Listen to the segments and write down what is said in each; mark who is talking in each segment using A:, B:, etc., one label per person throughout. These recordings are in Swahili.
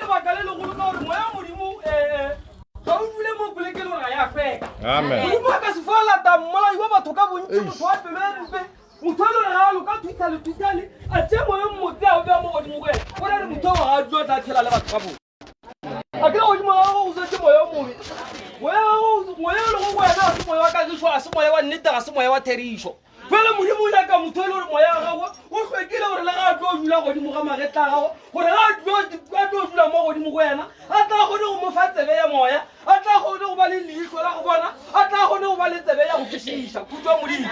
A: lebaka le legolo ka gore moya modimo ga o dule mo polekeng gore ga ya feka modimo a ka se folata mmolai wa batho ka bontsi motho wa pelo e mpe motho e le gore ga a loka twitale a tse moyo mmote a o bea mo godimo go ena o na le motho wa ga dio tla tshela le batho ka bone a ke godimo ga go setse moya o mobe moya e le go wena a se moya wa kagišo a se moya wa nnete ga se moya wa therišo fela modimo o nyaka motho e le gore moya wa gagwe o hlwekile gore le ga a tlo dula godimo ga magetla a gagwe gore ga a tlo dula mo godimo go wena a tla kgone go mo fa tsebe ya moya a tla kgone go ba le leitlho la go bona a tla kgone go ba le tsebe ya go kwešiša khutšwa modimo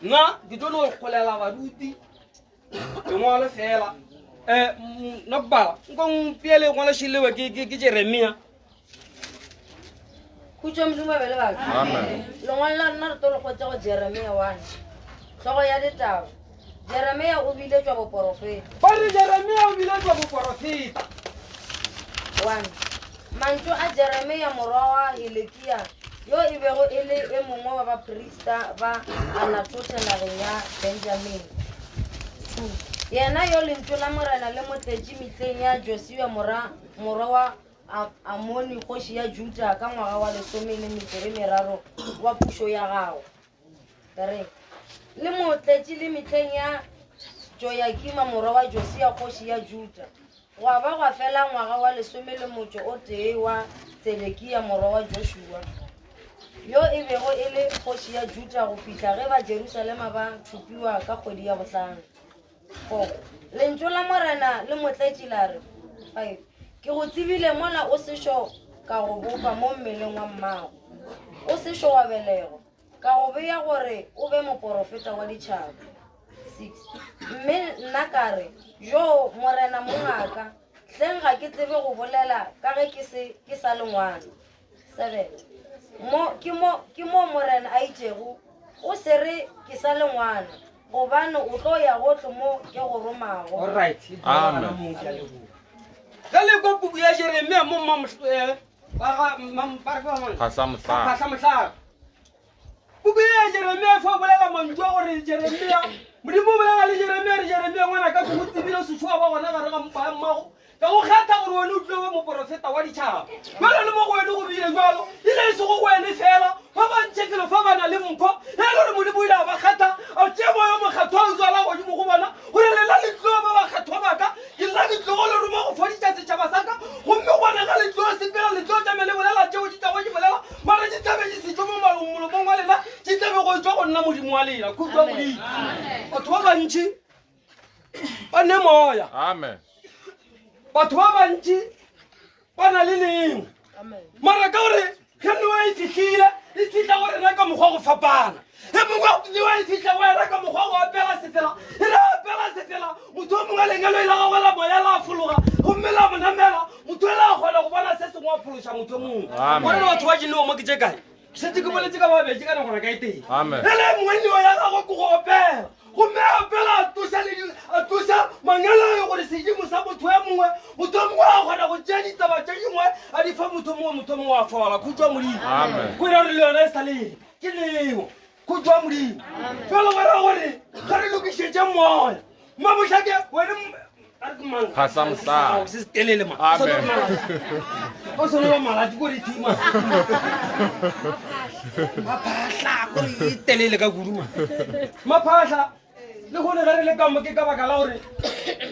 A: nna ke tlo le go kgolela baruti ke ngwale fela nokbala nkong piele ngwale šilewe ke Jeremia
B: khutšwa modimo bele baka lengwalo la nna re tlo le kgotse go Jeremia 1 hlogo ya ditaba Jeremia o biletswa boporofeta
A: ba re Jeremia o biletswa boporofeta
B: 1 mantswe a Jeremia morwa wa Helekia yo e bego e le e mongwe wa baprista ba Anatothe nageng ya Benjamin 2 yena yo lentswe la morena le motletši metleng ya Josia morwa wa Amoni kgoši ya Juda ka ngwaga wa 13 wa pušo ya gago 3 le motletši le metleng ya Joyakima morwa wa Josia kgoši ya Juda gwa ba gwa fela ngwaga wa 11 wa Zedekia morwa wa Joshua yo e bego e le kgoši ya Juda go fihla ge ba Jerusalema ba thupiwa ka kgwedi ya bohlano 4 lentswe la morena le motletši la re 5 ke go tsebile mola o sešo ka go bopa mo mmeleng wa mmago o sešo wa belego ka go beya gore o be moporofeta wa ditšhaba 6 mme nna ka re jo morena mongaka hleng ga ke tsebe go bolela ka ge ke sa le ngwana 7 ke mo morena a itšego o se re ke sa le ngwana gobane o tlo ya gohle mo ke go romago
A: ge le ko puku ya Jeremia mo kgahlamohlaga puku ya Jeremia fa o bolela mantswe a gore Jeremia modimo o bolela le Jeremia re Jeremia ngwana ka go tsebile sešoa ba gona gare ga mpa ya mmago ka go kgetha gore wena o tlile ba moporofeta wa ditšhaba jale le mo go wena go bile jalo ile e se go wene fela fa bantšhe felo fa ba na le mpho e le gore modimo o ile a ba kgetha a tšee moyo mokgetho a o tswala godimo go bona gore lela letlo ba bakgethwa baka ke nna ke tlogo le roma go foditša setšhaba sa ka gomme go bona ga letlo sepela letlo tame le bolela tšeo di tlago di bolela mara di tlabe di setšo mo molomong wa lena di tlabe go tswa go nna modimo wa lela kutlwa modimo batho ba bantšhi ba nne moya batho ba bantši ba na le lengwe mara ka gore ge newa e fitlhile e fitlha gore na ka mokgwa go fapana e mongwe newa e fitlha go ena ka mokgwa go apela sefela e le apela sefela motho o mongwe lengelo e la gagwe la moya la a fologa gomme la monamela motho e la kgona go bona se sengwe wa phološa motho mongwe gone le batho ba dineo mo ke tse kae setse ke boletse ka babedi ka nagona ka e teng e le mongwe neo ya gagwe ko go opela gomme apela a tusa mangelo gore sedimo sa motho ya mongwe motho o mongwe a kgona go tšea ditaba tše dingwe a di fa motho mongwe wa fola khutšwa modimo ko ira gore le yona e sa lele ke leo khutšwa modimo jalo wera gore ga re lokišetše moya mabošake wena se telele ma o sonoba malati ko ditima maphahla ko e telele ka kuduma maphahla le gone ga re le kamo ke ka baka la gore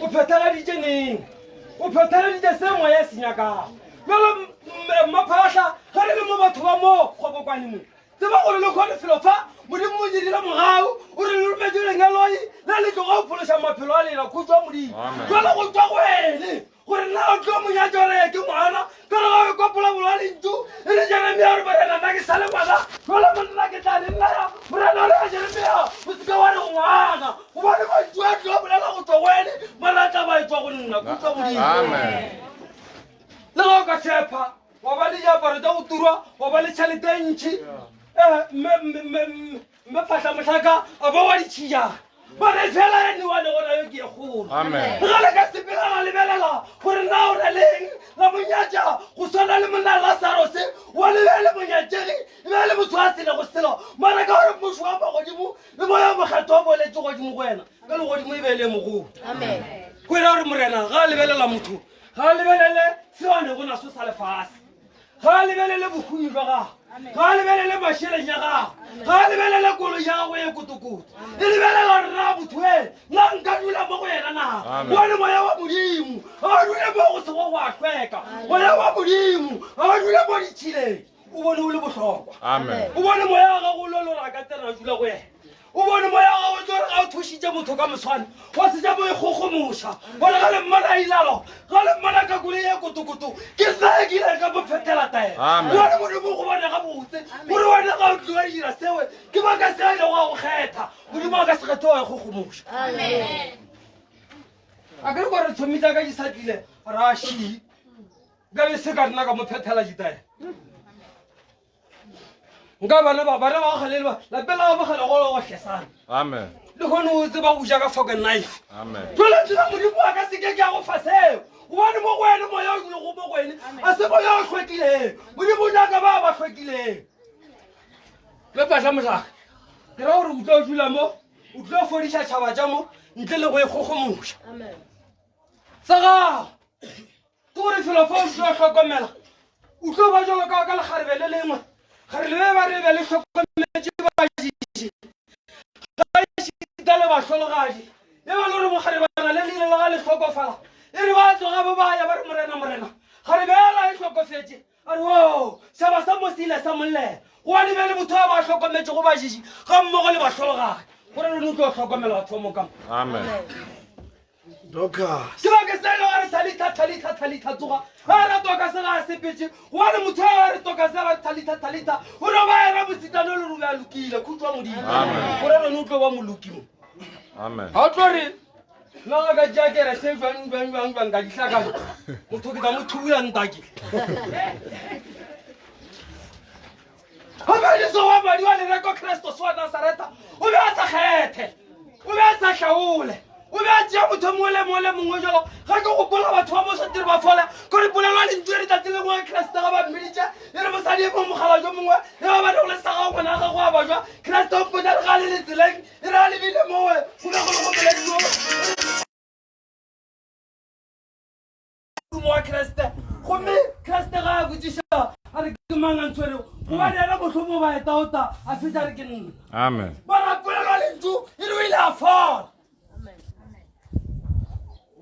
A: o phethagaditše neng o phethagaditše se moya se nyakago jalo maphahla ga re le mo batho ba mo kgobokwane mo tseba gore le kgone felo fa modimo mo dirila mogau o re le rometse lengeloi le le tloga o phološa maphelo a lela khutšwa modimo jalo go tswa go ene gore nna o tlo monyatšore ke ngwana ka re ga o kopola bolwa lentšu e le Jeremia gore morena nna ke sale ngwana jalo monna ke tla le nnaya morena ore ya Jeremia o seke wa re ngwana gobane mantšu a tlo bolela go tswa go ene mara a tla ba e tswa go nna khutšwa modimo le ga o ka tshepa wa ba le diaparo tsa go turwa wa ba le tšhelete e ntšhi mme phahlamohlaka a ba wa ditšhijana ba re fela ene wane gona yo ke e kgolo ga le ka sepela la lebelela gore na o na leng la monyatša go swana le monna Lazarose wa lebele monyatšegi e be le motho a sele go selo mara ka gore mošo wa magodimo le moya mokgetho wa boletse godimo go wena ka legodimo e be le mogolo go ira gore morena ga a lebelela motho ga lebelele sewane go na so sa lefase ga lebelele bokhumi jwa gago ga lebelele masheleng ya gago ga lebelele koloi ya gago ye kotokoto e lebelela rra botho e nna nka dula mo go yena naga bone moya wa modimo ga dule mo go sego go a tlhweka moya wa modimo ga dule mo ditšhileng o bone o le botlhokwa o bone moya wa gago o lolora ka tsena dula go yena o bone moya wa gago tsore ga o thušitše motho ka moswane wa se ja mo e kgogomoša bone ga le mmana ilalo ga le mmana ka koloi ye kotokoto ke nna e ke ile ka mophetela taela jone modimo go bone ga botse gore wena ga o tloa dira sewe ke baka se a ile go a go kgetha modimo a ka se kgethe wa e kgogomoša a kere kore tshomitsa ka di sa tlile rashi ka le se ka nna ka mophetela ditaela nka bana ba galele ba lapela ga bogale go go tlhesana le kgone o tse ba go ja ka fork and knife jole tsela modimo a ka seke ke a go fa seo gobane mo go wene moya o dile go mo go wene a se moya o tlhwekileng modimo o nyaka ba ba tlhwekileng le patla motlaka ke ra gore o tlo o dula mo o tlo fodiša tšhaba tša mo ntle le go e kgogomoša sa gago ke gore felo fa o tlo tlhokomela o tlo ba jalo ka legarebe le lengwe gare lebe ba re be le tlhokometše bašiši ga ešita le bahlologadi le ba le gore mogarebana le leile le ga le tlhokofala e re ba tloga bo baya ba re morena gare bela e tlhokofetše a re o šaba sa mosile sa mollela go a lebe le motho a ba tlhokometše go bašiši ga mmogo le bahlologadi gore re ne tlo tlhokomela batho mo kamo ke ba ke sele wa re thalitha tsoga ga re toka se ga a sepetse go a le motho a re toka se ga thalitha gore ba era bositano le rube a lokile khutwa modimo gore rene o tlo ba moloki mo ga o tlo re nnaga ka jakere se jwang ka ditlhakane motho ke tla mo thuya ntaki gabediso wa madi wa lereko kristos wa nasareta o be a sa kgethe o be a sa hlaole o be a tšea motho mongwe le mongwe jalo ga ke gopola batho ba mosatiri ba fola kore polelwa lentšu e re tate le ngwe kreste ga ba mmeditše e re mosadi e mong mogala jo mongwe e ba bane go le saga ngwana ga go a ba jwa kreste o mpotsa re ga le letseleng e re a lebile mowe go be go le gopelediwo wa kreste gomme kreste ga a botsiša a re ke mang a ntshwere gobane ena motlhomo ba etaota a fetša re ke nna bara polelwa lentšu e re o ile a fola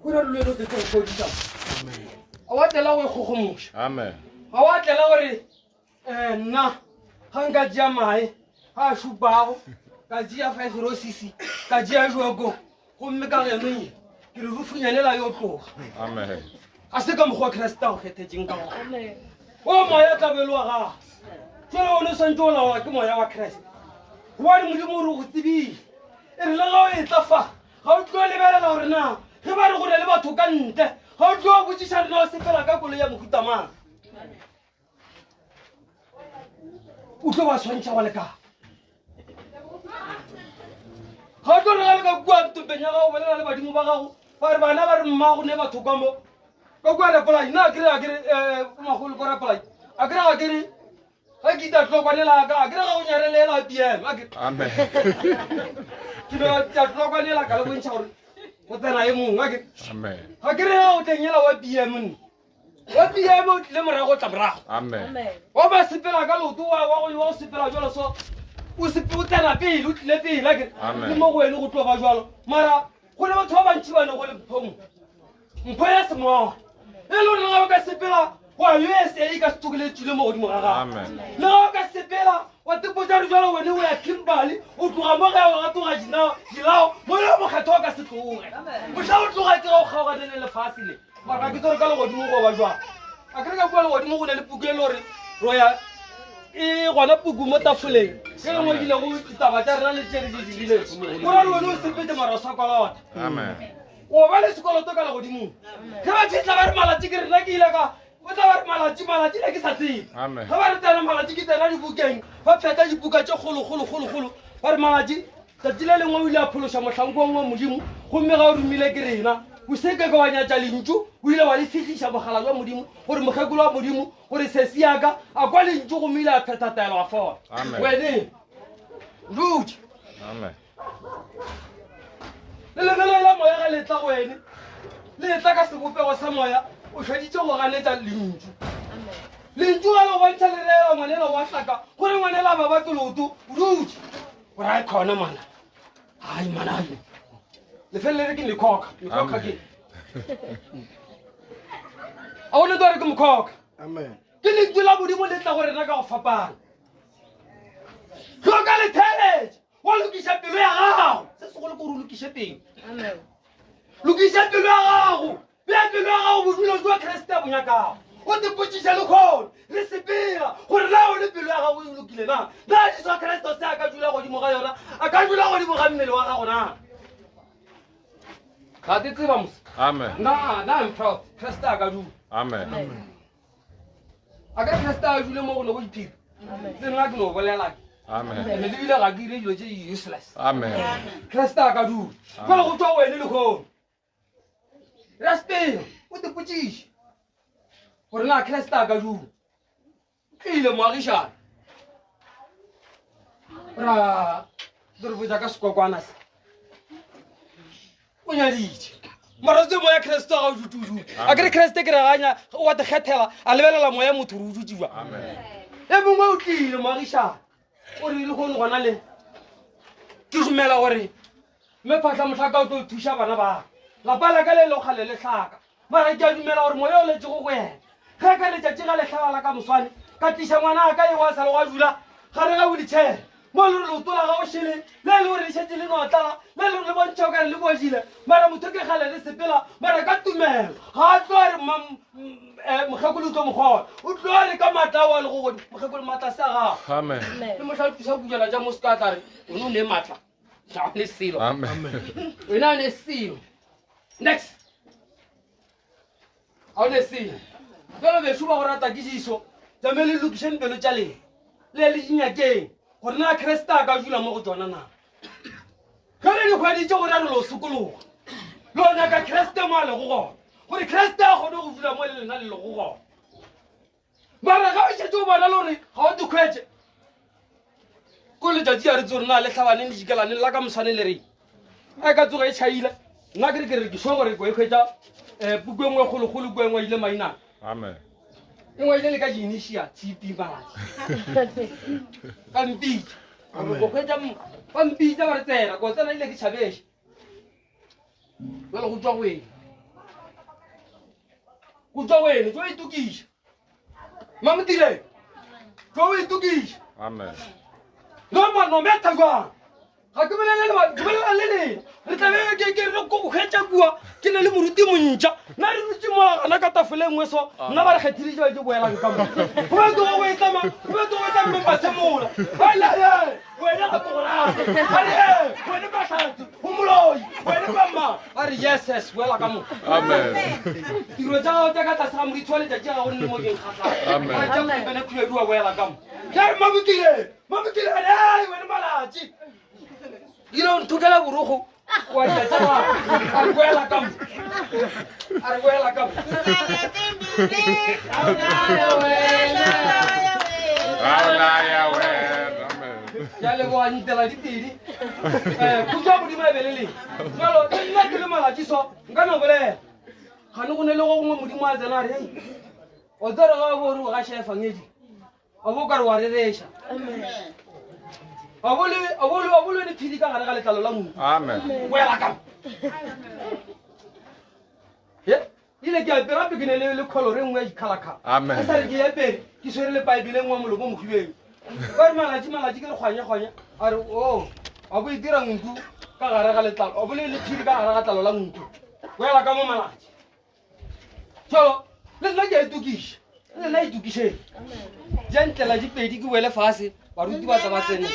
A: gore re lwelo ke tlogodisa a wa tlela go e kgogomoša ga wa tlela gore nna ga nka tšea mae ga a šupago ka tšea 5 rosisi ka tšea joko gomme ka genoe ke re rufunyanela yo tloga a se ka mokgwa wa kresta go kgethetseng ka gona o moya tlabelo wa gago jale one swantse o laola ke moya wa kreste gobane modimo ore go tsebile e re le ga o e tla fa ga o tlo lebelela gore na ge ba re go ne le batho ka ntle ga o tlo botsiša rena o sepela ka koloi ya mohutamang o tlo ba swantšha go lekana ga o tlo rega le ka kua tompeng ya gago bolela le badimo ba gago ba re bana ba re mmago ne batho ka mo ka kua repolai nna akere magolo ko repolai akere ga kere ga ke ita tlokwanelaka akere ga go nyarelela pm ke be tlokwanela ka le bontšha gore go tsena e mongwe ga kere ga o tlenyela wa pm o tlile morago tla morago wa ba sepela ka leoto wa go sepela jalo so o tsena pele o tlile pele akere le mo go wene go tlo ba jalo mara go ne batho ba bantši ba ne go le mpho ya semoa e le gore le ga ba ka sepela wa usa e ka se tokeletsile mo godimo ga gago le ga ba ka sepela wa tepotsa re jalo wene o ya kimberly o tloga mo ge o gatoga dilao mo le mokgetho o ka se tloge motlha o tloga ke ga o kgaoganele lefase le mara ke tsore ka legodimo go ba jwang a kere ka kua legodimo go ne le puku e le gore roya e gona puku mo tafoleng ke le ngwe dilego ditaba tša rena le tšere di dirile gore le wene o sepetse mara o sa kwala ona o ba le sekoloto ka legodimong ge ba fitlha ba re malatsi ke rena ke ile ka o tla ba re malatsi le ke sa tsebe ge ba re tsena malatsi ke tsena dibukeng ba pheta dibuka tše kgologologologolo ba re malatsi tsatsi le lengwe o ile a phološa motlhankong wa modimo gomme ga o romile ke rena o seke ka wa nyatša lentšu o ile wa le fitlhiša mogala jwa modimo gore mokgekolo wa modimo gore sesi yaka a kwa lentšu gomme ile a pheta taelo a fola wene rudi le lebelela moya ga letla go wene le tla ka sebopego sa moya o shaditse go ganetsa lentšu lentšu ga le bontšha lerela ngwanela wa hlaka gore ngwanela ba batoloto rutse gore a kgona mana ai mana lefelele ke lekhoka ke a o le tore ke mokhoka ke lentšu la bodimo le tla gore rena ka go fapana hloka letheletse wa lokisa pelo ya gago se segolo kore o lokiše teng lokisa pelo ya gago bea pelo ya gago bodulong jwa kreste ya bonyakago o tepotšiša lekgone le sepela gore la o le pelo ya gago e lokile na na jesu kreste se a ka dula godimo ga yona a ka dula godimo ga mmele wa gago na ga ke tseba mose na I'm proud kreste a ka dula a ka kreste a dule mo go ne go diphiri se nna ke no bolelake le bile ga ke ile dilo tse useless kreste a ka dula fela go tswa wene lekgone raspela o tepotšiše gore na kreste a ka dula ke ile moagišana ra re botsa ka sekokwana se o nyaditše maratse moya kreste a ga o dutudu a kere kreste ke reganya wa te kgethela a lebelela moya motho re o dutiwa e mongwe o tlile moagišana o re le kgone gona le ke dumela gore mme phatla motlhaka o tlo thuša bana ba lapa la ka le lokgale le tlhaka mara ke a dumela gore moya o letse go wena ge ka letšatši ga letlhabala ka moswane ka tiša ngwana a ka ego a sale go a dula gare ga boditšhele mo le re leoto la gago šele le le gore lešetse le notlala le le gore le bontšha o kare le bodile mara motho ke gale le sepela mara ka tumelo ga a tlo re mokgekolo o tlo mokgona o tlo re ka matla ao a le go godi mokgekolo matla se a gago le motlhalopisa kujela ja mo se ka tare one o ne matla ga ne selo wena o ne selo next a o ne selo jalo beso ba go rata ke diso tlamele le lokišeng pelo tša leng le le dinyakeng gore na kreste a ka dula mo go tsona na ge le dikgweditše gore a re lo sokologa le o nyaka kreste mo a lego gona gore kreste a kgone go dula mo le lena le lego gona mara ga o šetse o bona le gore ga o dikgwetse ko letšatši a re tse gore na le tlhabaneng le dikelaneng la ka moswane le reng a ka tsoga e tšhaile nna ke re ke re ke swa gore ko e kgwetsa puku engwe kgolokgolo ko engwe ile mainana engwe ile le ka diinisia tsipimalae ka mpitsa ko kgwetsa ba mpitsa ba re tsena ko tsena ile ke tšhabeša jale go tswa wene tso itukiša mamotireng tso o itukiša no metha jwang ga ke bolela le lena re tlabe ke re ko kgetša kua ke ne le moruti montšha nna re rutse moagana ka tafole engwe so nna ba re kgethile ba ke boelang ka mo gobatoo etlama basemola alae wena ga togolage are wene batlhatsi go moloi wene bamma a re yeses boela ka mo tiro tša gago tša ka tlase ga moritho wa letšatši ga go nne mo keng kgatlhaebene khuedua boela ka mo mamokilene wene malatši ile o nthokela borogo wa a re boela ka mo ya leboa ntela ditedi kutswa modimo e beleleng jalo nna ke le malatši so nka no bolela gane go ne le go gongwe modimo a tsena a re o tsere ga bore o ga šefangedi a bo ka re wa rereša a bole ne phedi ka gare ga letlalo la modu boela ka ile ke apere gape ke ne le kholore nngwe ya dikgalakgala a sa re ke apere ke swere le paebile ngwe molomo mogibeng ba re malatši ke le kgwanya a re o a bo itira nku ka gare ga letlalo a bole le phedi ka gare ga tlalo la nku boela ka mo malatši so le nna ke a itukiša le nna itukišeng jantlela dipedi ke boele fase baruti ba tla ba tsene